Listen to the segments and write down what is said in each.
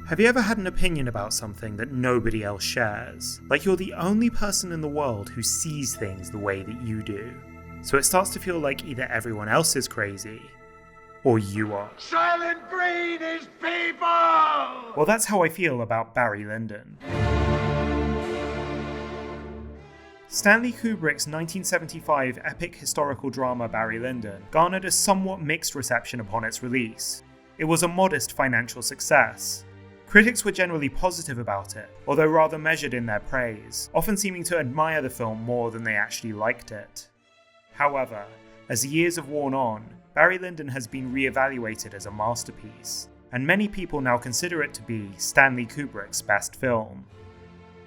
Have you ever had an opinion about something that nobody else shares? Like you're the only person in the world who sees things the way that you do. So it starts to feel like either everyone else is crazy, or you are. Silent Green is people! Well, that's how I feel about Barry Lyndon. Stanley Kubrick's 1975 epic historical drama Barry Lyndon garnered a somewhat mixed reception upon its release. It was a modest financial success. Critics were generally positive about it, although rather measured in their praise, often seeming to admire the film more than they actually liked it. However, as the years have worn on, Barry Lyndon has been re-evaluated as a masterpiece, and many people now consider it to be Stanley Kubrick's best film.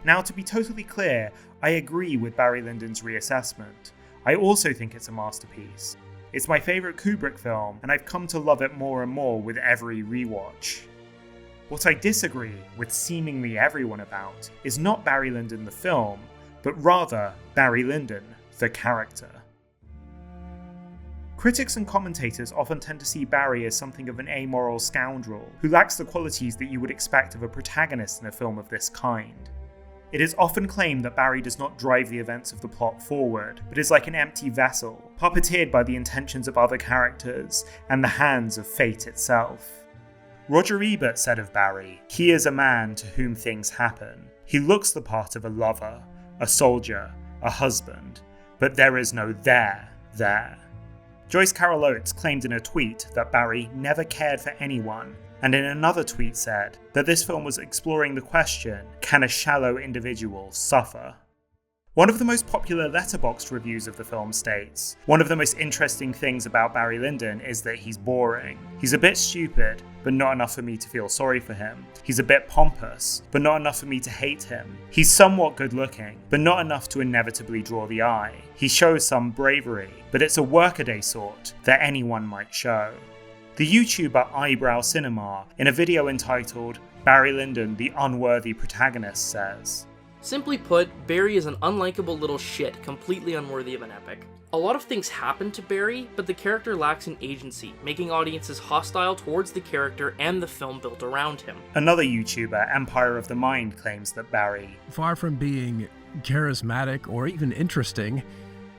Now, to be totally clear, I agree with Barry Lyndon's reassessment. I also think it's a masterpiece. It's my favourite Kubrick film, and I've come to love it more and more with every rewatch. What I disagree with seemingly everyone about is not Barry Lyndon the film, but rather Barry Lyndon the character. Critics and commentators often tend to see Barry as something of an amoral scoundrel who lacks the qualities that you would expect of a protagonist in a film of this kind. It is often claimed that Barry does not drive the events of the plot forward, but is like an empty vessel, puppeteered by the intentions of other characters and the hands of fate itself. Roger Ebert said of Barry, "He is a man to whom things happen. He looks the part of a lover, a soldier, a husband, but there is no there. Joyce Carol Oates claimed in a tweet that Barry never cared for anyone, and in another tweet said that this film was exploring the question, can a shallow individual suffer? One of the most popular Letterboxd reviews of the film states, one of the most interesting things about Barry Lyndon is that he's boring. He's a bit stupid, but not enough for me to feel sorry for him. He's a bit pompous, but not enough for me to hate him. He's somewhat good looking, but not enough to inevitably draw the eye. He shows some bravery, but it's a workaday sort that anyone might show." The YouTuber Eyebrow Cinema, in a video entitled Barry Lyndon the Unworthy Protagonist, says, "Simply put, Barry is an unlikable little shit, completely unworthy of an epic. A lot of things happen to Barry, but the character lacks an agency, making audiences hostile towards the character and the film built around him." Another YouTuber, Empire of the Mind, claims that Barry, far from being charismatic or even interesting,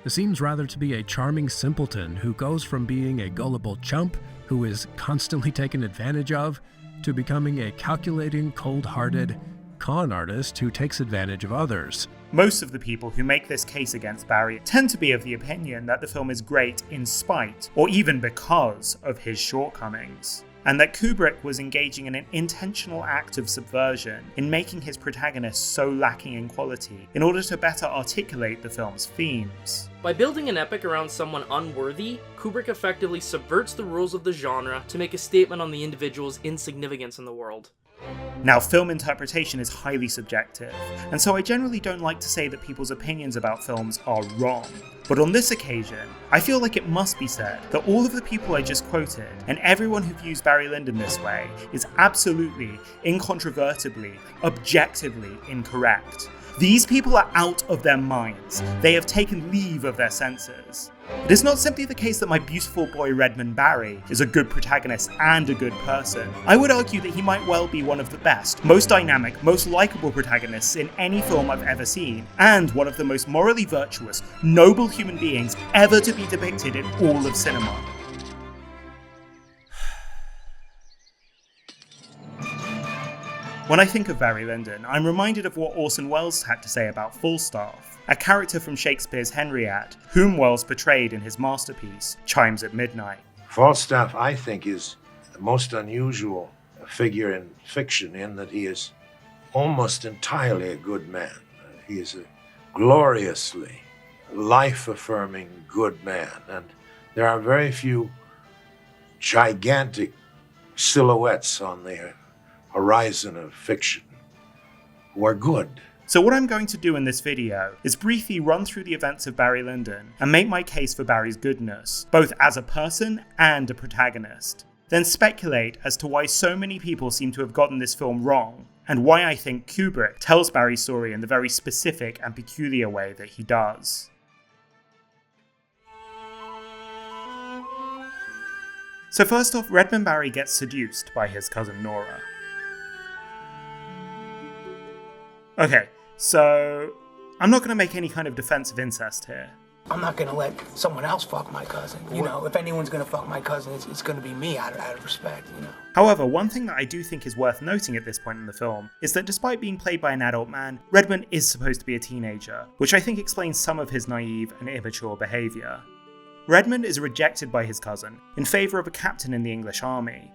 seems rather to be a charming simpleton who goes from being a gullible chump who is constantly taken advantage of to becoming a calculating, cold-hearted con artist who takes advantage of others. Most of the people who make this case against Barry tend to be of the opinion that the film is great in spite, or even because, of his shortcomings, and that Kubrick was engaging in an intentional act of subversion in making his protagonist so lacking in quality in order to better articulate the film's themes. By building an epic around someone unworthy, Kubrick effectively subverts the rules of the genre to make a statement on the individual's insignificance in the world. Now, film interpretation is highly subjective, and so I generally don't like to say that people's opinions about films are wrong. But on this occasion, I feel like it must be said that all of the people I just quoted, and everyone who views Barry Lyndon this way, is absolutely, incontrovertibly, objectively incorrect. These people are out of their minds. They have taken leave of their senses. It is not simply the case that my beautiful boy Redmond Barry is a good protagonist and a good person. I would argue that he might well be one of the best, most dynamic, most likable protagonists in any film I've ever seen, and one of the most morally virtuous, noble human beings ever to be depicted in all of cinema. When I think of Barry Lyndon, I'm reminded of what Orson Welles had to say about Falstaff, a character from Shakespeare's Henriette, whom Welles portrayed in his masterpiece, Chimes at Midnight. Falstaff, I think, is the most unusual figure in fiction in that he is almost entirely a good man. He is a gloriously life-affirming good man, and there are very few gigantic silhouettes on the horizon of fiction who are good. So what I'm going to do in this video is briefly run through the events of Barry Lyndon and make my case for Barry's goodness, both as a person and a protagonist. Then speculate as to why so many people seem to have gotten this film wrong, and why I think Kubrick tells Barry's story in the very specific and peculiar way that he does. So first off, Redmond Barry gets seduced by his cousin Nora. Okay, so I'm not going to make any kind of defense of incest here. I'm not gonna let someone else fuck my cousin. You know, if anyone's gonna fuck my cousin, it's gonna be me out of respect, you know. However, one thing that I do think is worth noting at this point in the film is that despite being played by an adult man, Redmond is supposed to be a teenager, which I think explains some of his naive and immature behaviour. Redmond is rejected by his cousin in favour of a captain in the English army.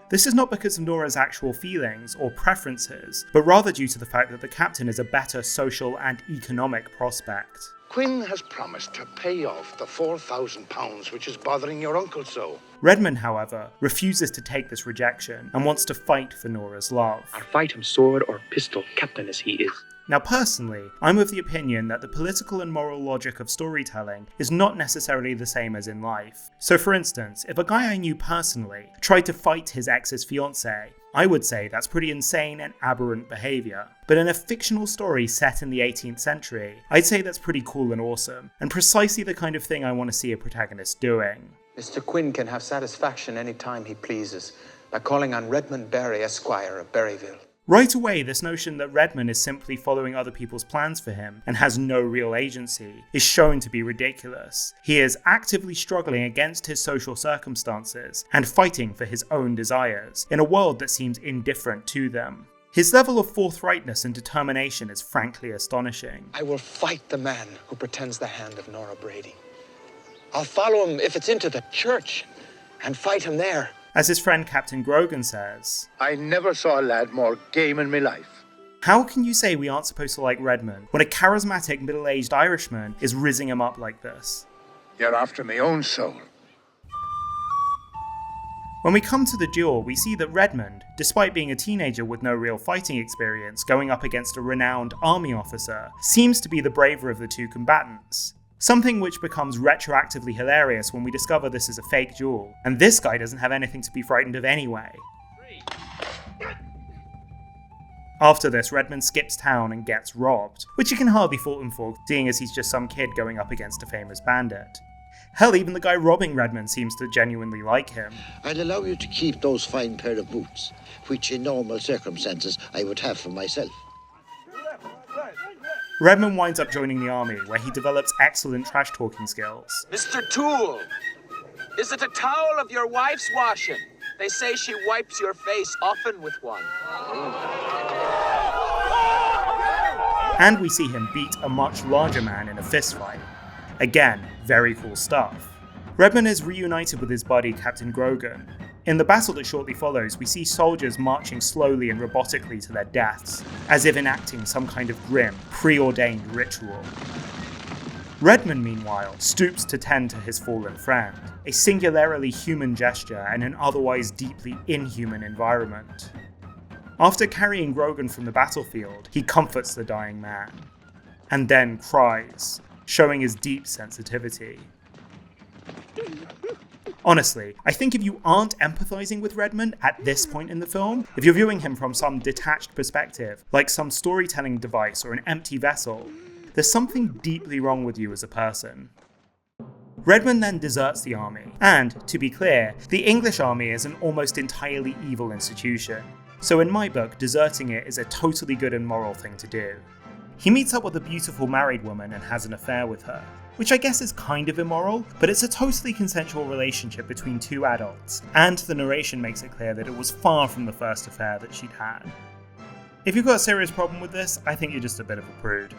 This is not because of Nora's actual feelings or preferences, but rather due to the fact that the captain is a better social and economic prospect. Quinn has promised to pay off the £4,000 which is bothering your uncle so. Redmond, however, refuses to take this rejection and wants to fight for Nora's love. I'll fight him sword or pistol, captain as he is. Now personally, I'm of the opinion that the political and moral logic of storytelling is not necessarily the same as in life. So for instance, if a guy I knew personally tried to fight his ex's fiancée, I would say that's pretty insane and aberrant behaviour. But in a fictional story set in the 18th century, I'd say that's pretty cool and awesome, and precisely the kind of thing I want to see a protagonist doing. Mr. Quinn can have satisfaction any time he pleases by calling on Redmond Barry, Esquire of Berryville. Right away, this notion that Redmond is simply following other people's plans for him and has no real agency is shown to be ridiculous. He is actively struggling against his social circumstances and fighting for his own desires in a world that seems indifferent to them. His level of forthrightness and determination is frankly astonishing. I will fight the man who pretends the hand of Nora Brady. I'll follow him if it's into the church and fight him there. As his friend Captain Grogan says, I never saw a lad more game in my life. how can you say we aren't supposed to like Redmond when a charismatic middle-aged Irishman is rizzing him up like this? You're after my own soul. When we come to the duel, we see that Redmond, despite being a teenager with no real fighting experience going up against a renowned army officer, seems to be the braver of the two combatants. Something which becomes retroactively hilarious when we discover this is a fake duel, and this guy doesn't have anything to be frightened of anyway. After this, Redmond skips town and gets robbed, which you can hardly fault him for, seeing as he's just some kid going up against a famous bandit. Hell, even the guy robbing Redmond seems to genuinely like him. I'll allow you to keep those fine pair of boots, which in normal circumstances I would have for myself. Redmond winds up joining the army, where he develops excellent trash-talking skills. Mr. Toole, is it a towel of your wife's washing? They say she wipes your face often with one. And we see him beat a much larger man in a fistfight. Again, very cool stuff. Redmond is reunited with his buddy Captain Grogan. In the battle that shortly follows, we see soldiers marching slowly and robotically to their deaths, as if enacting some kind of grim, preordained ritual. Redmond, meanwhile, stoops to tend to his fallen friend, a singularly human gesture in an otherwise deeply inhuman environment. After carrying Grogan from the battlefield, he comforts the dying man, and then cries, showing his deep sensitivity. Honestly, I think if you aren't empathizing with Redmond at this point in the film, if you're viewing him from some detached perspective, like some storytelling device or an empty vessel, there's something deeply wrong with you as a person. Redmond then deserts the army, and, to be clear, the English army is an almost entirely evil institution, so in my book, deserting it is a totally good and moral thing to do. He meets up with a beautiful married woman and has an affair with her, which I guess is kind of immoral, but it's a totally consensual relationship between two adults, and the narration makes it clear that it was far from the first affair that she'd had. If you've got a serious problem with this, I think you're just a bit of a prude.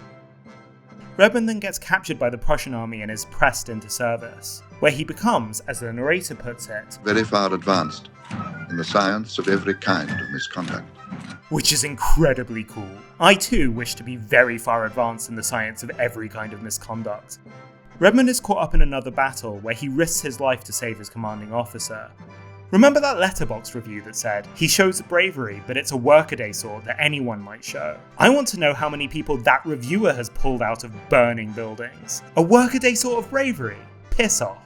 Redmond then gets captured by the Prussian army and is pressed into service, where he becomes, as the narrator puts it, very far advanced in the science of every kind of misconduct. Which is incredibly cool. I too wish to be very far advanced in the science of every kind of misconduct. Redmond is caught up in another battle where he risks his life to save his commanding officer. Remember that letterbox review that said, he shows bravery, but it's a workaday sort that anyone might show? I want to know how many people that reviewer has pulled out of burning buildings. A workaday sort of bravery? Piss off.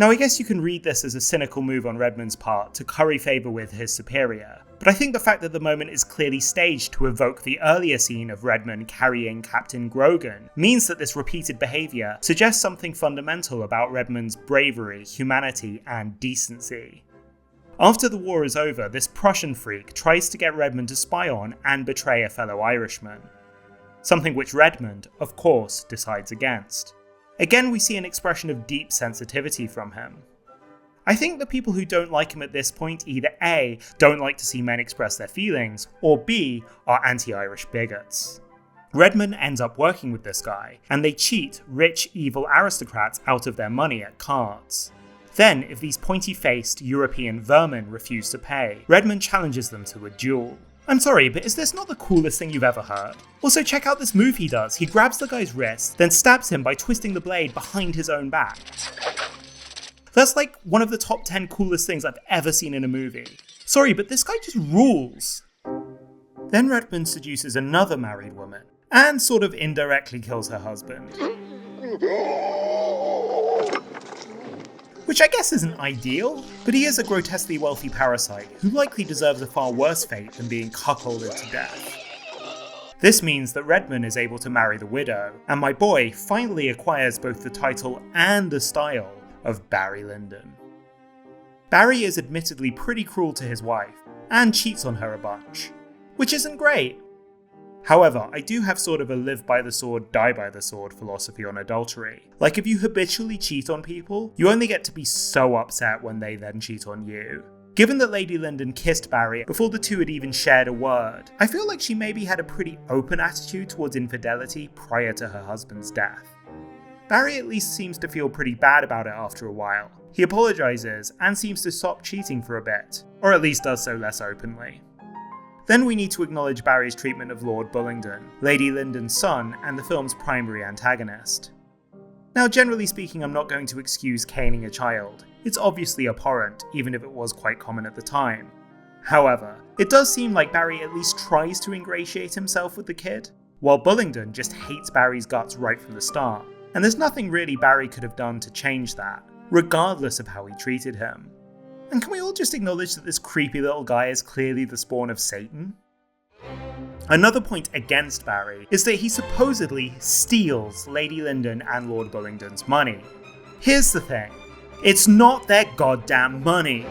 Now I guess you can read this as a cynical move on Redmond's part to curry favour with his superior, but I think the fact that the moment is clearly staged to evoke the earlier scene of Redmond carrying Captain Grogan means that this repeated behaviour suggests something fundamental about Redmond's bravery, humanity, and decency. After the war is over, this Prussian freak tries to get Redmond to spy on and betray a fellow Irishman. Something which Redmond, of course, decides against. Again, we see an expression of deep sensitivity from him. I think the people who don't like him at this point either A, don't like to see men express their feelings, or B, are anti-Irish bigots. Redmond ends up working with this guy, and they cheat rich, evil aristocrats out of their money at cards. Then, if these pointy-faced European vermin refuse to pay, Redmond challenges them to a duel. I'm sorry, but is this not the coolest thing you've ever heard? Also, check out this move he does. He grabs the guy's wrist, then stabs him by twisting the blade behind his own back. That's like one of the top 10 coolest things I've ever seen in a movie. Sorry, but this guy just rules. Then Redmond seduces another married woman, and sort of indirectly kills her husband. Which I guess isn't ideal, but he is a grotesquely wealthy parasite who likely deserves a far worse fate than being cuckolded to death. This means that Redmond is able to marry the widow, and my boy finally acquires both the title and the style of Barry Lyndon. Barry is admittedly pretty cruel to his wife, and cheats on her a bunch, which isn't great. However, I do have sort of a live by the sword, die by the sword philosophy on adultery. Like if you habitually cheat on people, you only get to be so upset when they then cheat on you. Given that Lady Lyndon kissed Barry before the two had even shared a word, I feel like she maybe had a pretty open attitude towards infidelity prior to her husband's death. Barry at least seems to feel pretty bad about it after a while. He apologizes and seems to stop cheating for a bit, or at least does so less openly. Then we need to acknowledge Barry's treatment of Lord Bullingdon, Lady Lyndon's son and the film's primary antagonist. Now, generally speaking, I'm not going to excuse caning a child. It's obviously abhorrent, even if it was quite common at the time. However, it does seem like Barry at least tries to ingratiate himself with the kid, while Bullingdon just hates Barry's guts right from the start, and there's nothing really Barry could have done to change that, regardless of how he treated him. And can we all just acknowledge that this creepy little guy is clearly the spawn of Satan? Another point against Barry is that he supposedly steals Lady Lyndon and Lord Bullingdon's money. Here's the thing, it's not their goddamn money.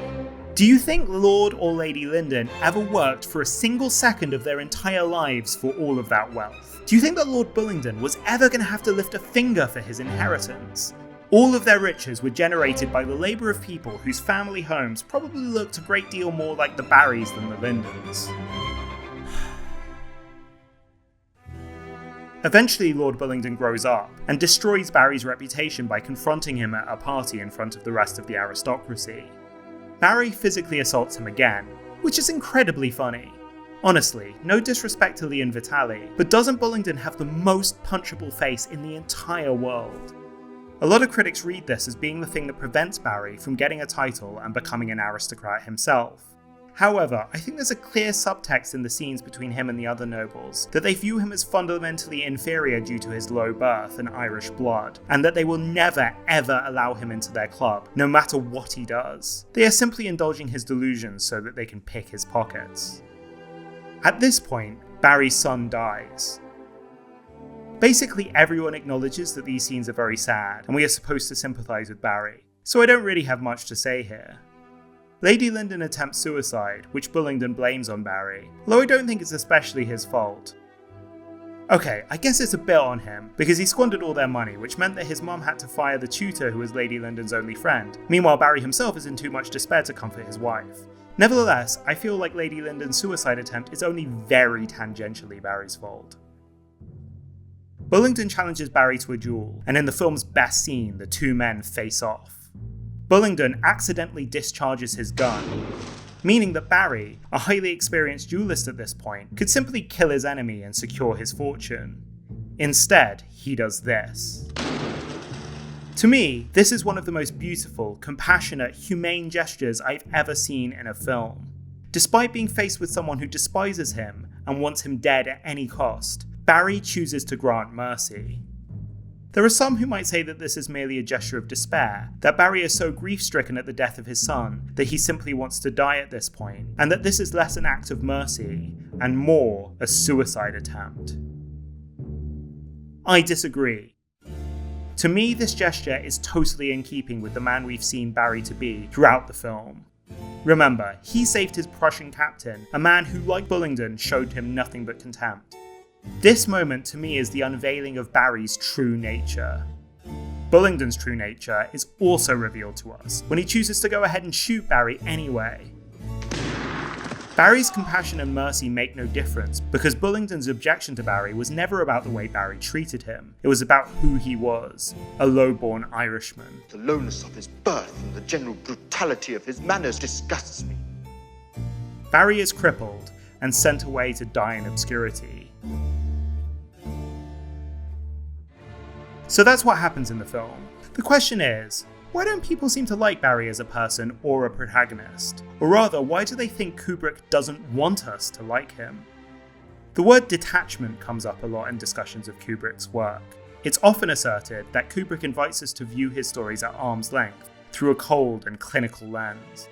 Do you think Lord or Lady Lyndon ever worked for a single second of their entire lives for all of that wealth? Do you think that Lord Bullingdon was ever going to have to lift a finger for his inheritance? All of their riches were generated by the labour of people whose family homes probably looked a great deal more like the Barrys than the Lyndons. Eventually, Lord Bullingdon grows up and destroys Barry's reputation by confronting him at a party in front of the rest of the aristocracy. Barry physically assaults him again, which is incredibly funny. Honestly, no disrespect to Leon Vitali, but doesn't Bullingdon have the most punchable face in the entire world? A lot of critics read this as being the thing that prevents Barry from getting a title and becoming an aristocrat himself. However, I think there's a clear subtext in the scenes between him and the other nobles, that they view him as fundamentally inferior due to his low birth and Irish blood, and that they will never ever allow him into their club, no matter what he does. They are simply indulging his delusions so that they can pick his pockets. At this point, Barry's son dies. Basically, everyone acknowledges that these scenes are very sad, and we are supposed to sympathise with Barry, so I don't really have much to say here. Lady Lyndon attempts suicide, which Bullingdon blames on Barry, though I don't think it's especially his fault. Okay, I guess it's a bit on him, because he squandered all their money, which meant that his mum had to fire the tutor who was Lady Lyndon's only friend. Meanwhile, Barry himself is in too much despair to comfort his wife. Nevertheless, I feel like Lady Lyndon's suicide attempt is only very tangentially Barry's fault. Bullingdon challenges Barry to a duel, and in the film's best scene, the two men face off. Bullingdon accidentally discharges his gun, meaning that Barry, a highly experienced duelist at this point, could simply kill his enemy and secure his fortune. Instead, he does this. To me, this is one of the most beautiful, compassionate, humane gestures I've ever seen in a film. Despite being faced with someone who despises him and wants him dead at any cost, Barry chooses to grant mercy. There are some who might say that this is merely a gesture of despair, that Barry is so grief-stricken at the death of his son that he simply wants to die at this point, and that this is less an act of mercy and more a suicide attempt. I disagree. To me, this gesture is totally in keeping with the man we've seen Barry to be throughout the film. Remember, he saved his Prussian captain, a man who, like Bullingdon, showed him nothing but contempt. This moment to me is the unveiling of Barry's true nature. Bullingdon's true nature is also revealed to us when he chooses to go ahead and shoot Barry anyway. Barry's compassion and mercy make no difference because Bullingdon's objection to Barry was never about the way Barry treated him. It was about who he was, a low-born Irishman. The lowness of his birth and the general brutality of his manners disgusts me. Barry is crippled and sent away to die in obscurity. So that's what happens in the film. The question is, why don't people seem to like Barry as a person or a protagonist? Or rather, why do they think Kubrick doesn't want us to like him? The word detachment comes up a lot in discussions of Kubrick's work. It's often asserted that Kubrick invites us to view his stories at arm's length, through a cold and clinical lens.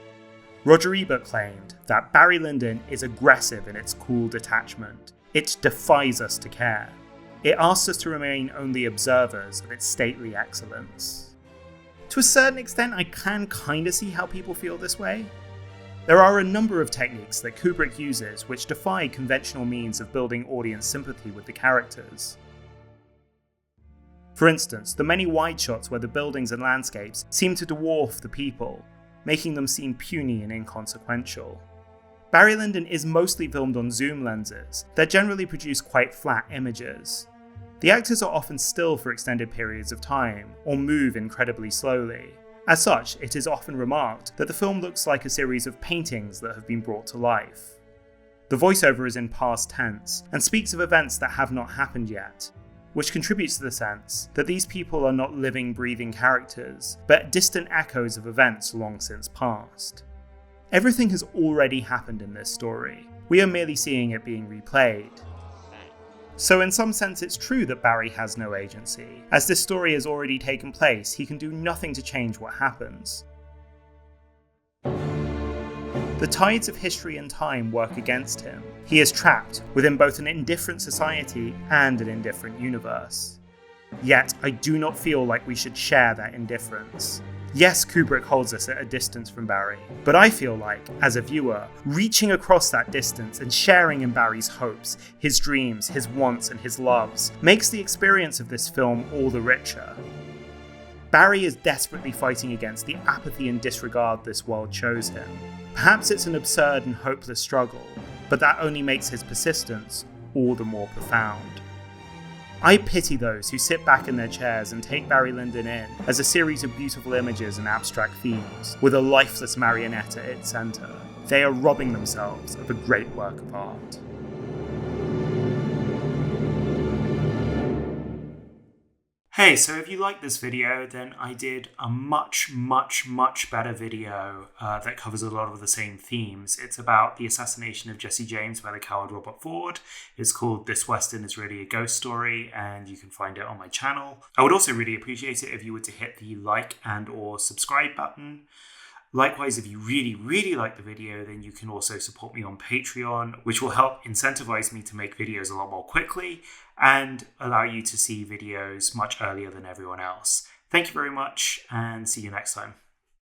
Roger Ebert claimed that Barry Lyndon is aggressive in its cool detachment. It defies us to care. It asks us to remain only observers of its stately excellence. To a certain extent, I can kinda see how people feel this way. There are a number of techniques that Kubrick uses which defy conventional means of building audience sympathy with the characters. For instance, the many wide shots where the buildings and landscapes seem to dwarf the people, making them seem puny and inconsequential. Barry Lyndon is mostly filmed on zoom lenses that generally produce quite flat images. The actors are often still for extended periods of time, or move incredibly slowly. As such, it is often remarked that the film looks like a series of paintings that have been brought to life. The voiceover is in past tense, and speaks of events that have not happened yet, which contributes to the sense that these people are not living, breathing characters, but distant echoes of events long since past. Everything has already happened in this story. We are merely seeing it being replayed. So in some sense it's true that Barry has no agency. As this story has already taken place, he can do nothing to change what happens. The tides of history and time work against him. He is trapped within both an indifferent society and an indifferent universe. Yet I do not feel like we should share that indifference. Yes, Kubrick holds us at a distance from Barry, but I feel like, as a viewer, reaching across that distance and sharing in Barry's hopes, his dreams, his wants, and his loves, makes the experience of this film all the richer. Barry is desperately fighting against the apathy and disregard this world shows him. Perhaps it's an absurd and hopeless struggle, but that only makes his persistence all the more profound. I pity those who sit back in their chairs and take Barry Lyndon in as a series of beautiful images and abstract themes, with a lifeless marionette at its centre. They are robbing themselves of a great work of art. Hey, so if you like this video, then I did a much better video that covers a lot of the same themes. It's about the assassination of Jesse James by the coward Robert Ford. It's called This Western is Really a Ghost Story, and you can find it on my channel. I would also really appreciate it if you were to hit the like and or subscribe button. Likewise, if you really like the video, then you can also support me on Patreon, which will help incentivize me to make videos a lot more quickly and allow you to see videos much earlier than everyone else. Thank you very much, and see you next time.